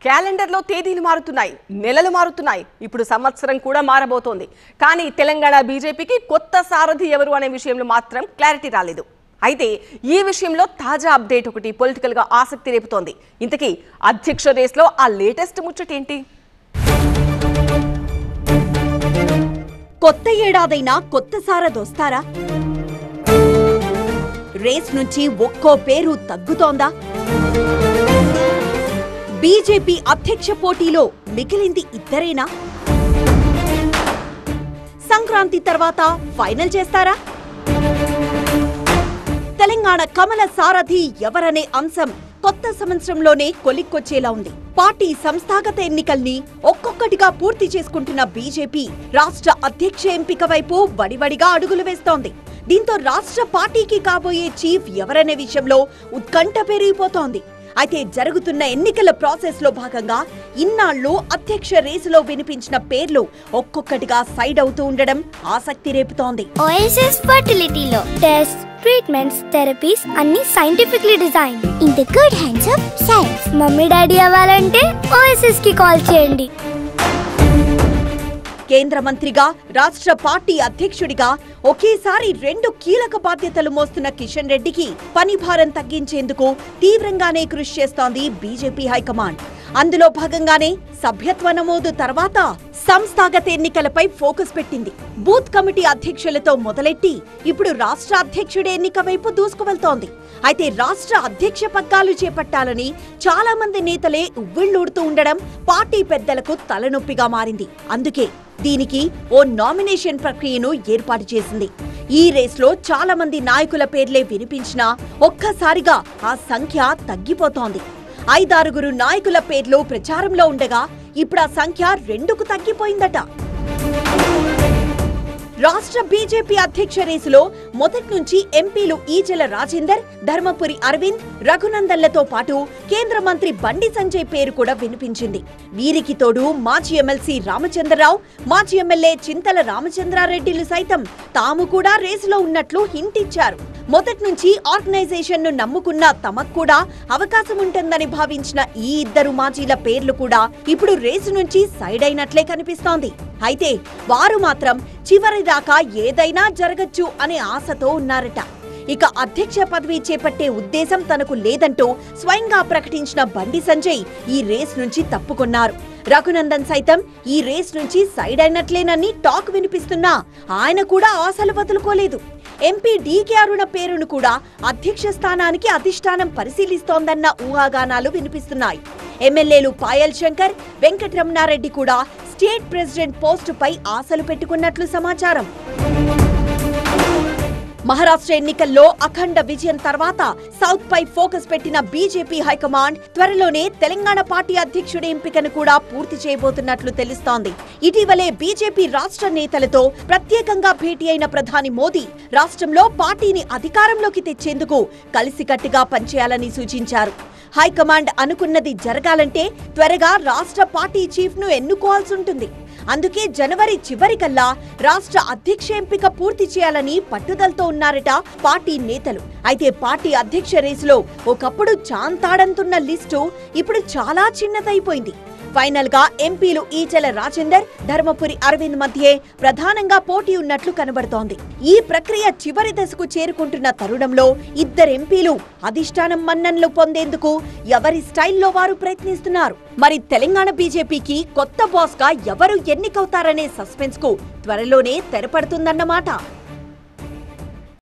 క్యాలెండర్లో తేదీలు మారుతున్నాయి, నెలలు మారుతున్నాయి, ఇప్పుడు సంవత్సరం కూడా మారబోతోంది. కానీ తెలంగాణ బీజేపీకి కొత్త సారథి ఎవరు అనే విషయంలో మాత్రం క్లారిటీ రాలేదు. అయితే ఈ విషయంలో తాజా అప్డేట్ ఒకటి పొలిటికల్ గా ఆసక్తి రేపుతోంది. ఇంతకీ అధ్యక్ష రేస్లో ఆ లేటెస్ట్ ముచ్చటేంటి? కొత్త ఏడాదైనా కొత్త సారథి వస్తారా? రేస్ నుంచి ఒక్కో పేరు తగ్గుతోందా? బీజేపీ అధ్యక్ష పోటీలో మిగిలింది ఇద్దరేనా? సంక్రాంతి తర్వాత ఫైనల్ చేస్తారా? తెలంగాణ కమల సారథి ఎవరనే అంశం కొత్త సంవత్సరంలోనే కొలిక్కొచ్చేలా ఉంది. పార్టీ సంస్థాగత ఎన్నికల్ని ఒక్కొక్కటిగా పూర్తి చేసుకుంటున్న బీజేపీ రాష్ట్ర అధ్యక్ష ఎంపిక వైపు వడివడిగా అడుగులు వేస్తోంది. దీంతో రాష్ట్ర పార్టీకి కాబోయే చీఫ్ ఎవరనే విషయంలో ఉత్కంఠ పెరిగిపోతోంది. అయితే జరుగుతున్న ఎన్నికల ప్రాసెస్ లో భాగంగా ఇన్నాళ్లు అధ్యక్ష రేసులో వినిపించిన పేర్లు ఒక్కొక్కటిగా సైడ్ అవుతూ ఉండడం ఆసక్తి రేపుతోంది. ఓఎస్ఎస్ ఫర్టిలిటీలో టెస్ట్, ట్రీట్మెంట్స్, థెరపీస్ అన్ని scientifically design in the good hands of science. Mummy daddy అవ్వాలంటే ఓఎస్ఎస్ కి కాల్ చేయండి. కేంద్ర మంత్రిగా, రాష్ట్ర పార్టీ అధ్యక్షుడిగా ఒకేసారి 2 కీలక బాధ్యతలు మోస్తున్న కిషన్ రెడ్డికి పని భారం తగ్గించేందుకు తీవ్రంగానే కృషి చేస్తోంది బీజేపీ హైకమాండ్. అందులో భాగంగానే సభ్యత్వ నమోదు తర్వాత సంస్థాగత ఎన్నికలపై ఫోకస్ పెట్టింది. బూత్ కమిటీ అధ్యక్షులతో మొదలెట్టి ఇప్పుడు రాష్ట్ర అధ్యక్షుడి ఎన్నిక వైపు దూసుకువెళ్తోంది. అయితే రాష్ట్ర అధ్యక్ష పగ్గాలు చేపట్టాలని చాలా మంది నేతలే ఉవ్విళ్లూడుతూ ఉండడం పార్టీ పెద్దలకు తలనొప్పిగా మారింది. అందుకే దీనికి ఓ నామినేషన్ ప్రక్రియను ఏర్పాటు చేసింది. ఈ రేస్లో చాలా మంది నాయకుల పేర్లే వినిపించినా ఒక్కసారిగా ఆ సంఖ్య తగ్గిపోతోంది. 5-6 నాయకుల పేర్లు ప్రచారంలో ఉండగా ఇప్పుడు ఆ సంఖ్య 2కు తగ్గిపోయిందట. రాష్ట్ర బీజేపీ అధ్యక్ష రేసులో మొదటి నుంచి ఎంపీలు ఈటెల రాజేందర్, ధర్మపురి అరవింద్, రఘునందన్లతో పాటు కేంద్ర మంత్రి బండి సంజయ్ పేరు కూడా వినిపించింది. వీరికి తోడు మాజీ ఎమ్మెల్సీ రామచంద్రరావు, మాజీ ఎమ్మెల్యే చింతల రామచంద్రారెడ్డిలు సైతం తాము కూడా రేసులో ఉన్నట్లు హింట్ ఇచ్చారు. మొదటి నుంచి ఆర్గనైజేషన్ ను నమ్ముకున్న తమకు కూడా అవకాశం ఉంటుందని భావించిన ఈ ఇద్దరు మాజీల పేర్లు కూడా ఇప్పుడు రేసు నుంచి సైడ్ అయినట్లే కనిపిస్తోంది. అయితే వారు మాత్రం చివరి దాకా ఏదైనా జరగచ్చు అనే ఆశతో ఉన్నారట. ఇక అధ్యక్ష పదవి చేపట్టే ఉద్దేశం తనకు లేదంటూ స్వయంగా ప్రకటించిన బండి సంజయ్ ఈ రేస్ నుంచి తప్పుకున్నారు. రఘునందన్ సైతం ఈ రేస్ నుంచి సైడ్ అయినట్లేనని టాక్ వినిపిస్తున్నా ఆయన కూడా ఆశలు వదులుకోలేదు. ఎంపీ డీకే అరుణ పేరును కూడా అధ్యక్ష స్థానానికి అధిష్టానం పరిశీలిస్తోందన్న ఊహాగానాలు వినిపిస్తున్నాయి. ఎమ్మెల్యేలు పాయల్ శంకర్, వెంకటరమణారెడ్డి కూడా స్టేట్ ప్రెసిడెంట్ పోస్టుపై ఆశలు పెట్టుకున్నట్లు సమాచారం. మహారాష్ట్ర ఎన్నికల్లో అఖండ విజయం తర్వాత సౌత్ పై ఫోకస్ పెట్టిన బీజేపీ హైకమాండ్ త్వరలోనే తెలంగాణ పార్టీ అధ్యక్షుడి ఎంపికను కూడా పూర్తి చేయబోతున్నట్లు తెలుస్తోంది. ఇటీవలే బీజేపీ రాష్ట్ర నేతలతో ప్రత్యేకంగా భేటీ అయిన ప్రధాని మోదీ రాష్ట్రంలో పార్టీని అధికారంలోకి తెచ్చేందుకు కలిసికట్టుగా పనిచేయాలని సూచించారు. హైకమాండ్ అనుకున్నది జరగాలంటే త్వరగా రాష్ట్ర పార్టీ చీఫ్ ను ఎన్నుకోవాల్సి ఉంటుంది. అందుకే జనవరి చివరికల్లా రాష్ట్ర అధ్యక్ష ఎంపిక పూర్తి చేయాలని పట్టుదలతో ఉన్నారట పార్టీ నేతలు. అయితే పార్టీ అధ్యక్ష రేసులో ఒకప్పుడు చాంతాడంతున్న లిస్టు ఇప్పుడు చాలా చిన్నదైపోయింది. ఫైనల్ గా ఎంపీలు ఈటెల రాజేందర్, ధర్మపురి అరవింద్ మధ్యే ప్రధానంగా పోటీ ఉన్నట్లు కనబడుతోంది. ఈ ప్రక్రియ చివరి దశకు చేరుకుంటున్న తరుణంలో ఇద్దరు ఎంపీలు అధిష్టానం మన్ననలు పొందేందుకు ఎవరి స్టైల్లో వారు ప్రయత్నిస్తున్నారు. మరి తెలంగాణ బీజేపీకి కొత్త బాస్ గా ఎవరు ఎన్నికవుతారనే సస్పెన్స్ కు త్వరలోనే తెరపడుతుందన్నమాట.